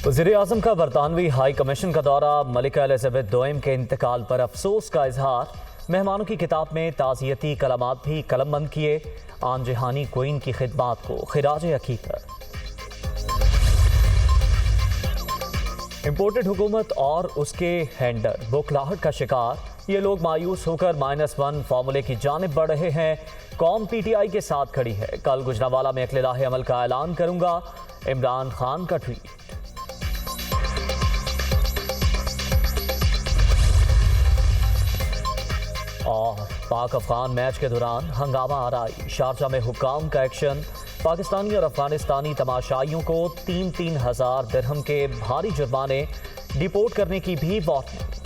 वज़ीर-ए-आज़म का बरतानवी high commission का दौरा, मलिका एलिज़ाबेथ दोयम के इंतकाल पर अफसोस का इजहार। मेहमानों की किताब में ताज़ियती कलामात भी कलमबंद किए। आन जहानी क्वीन की खिदमात को खिराज अकीदत। इम्पोर्टेड हुकूमत और उसके हैंडर बौखलाहट का शिकार। ये लोग मायूस होकर -1 फार्मूले की जानिब बढ़ रहे हैं। कौम PTI के साथ खड़ी है। कल गुजरांवाला में इख्तिलाफ अमल का ऐलान करूंगा, इमरान खान का ट्वीट। और पाक अफगान मैच के दौरान हंगामा आराई। शारजा में हुक्काम का एक्शन। पाकिस्तानी और अफगानिस्तानी तमाशाइयों को 3-3 हज़ार दिरहम के भारी जुर्माने, डिपोर्ट करने की भी वार्निंग।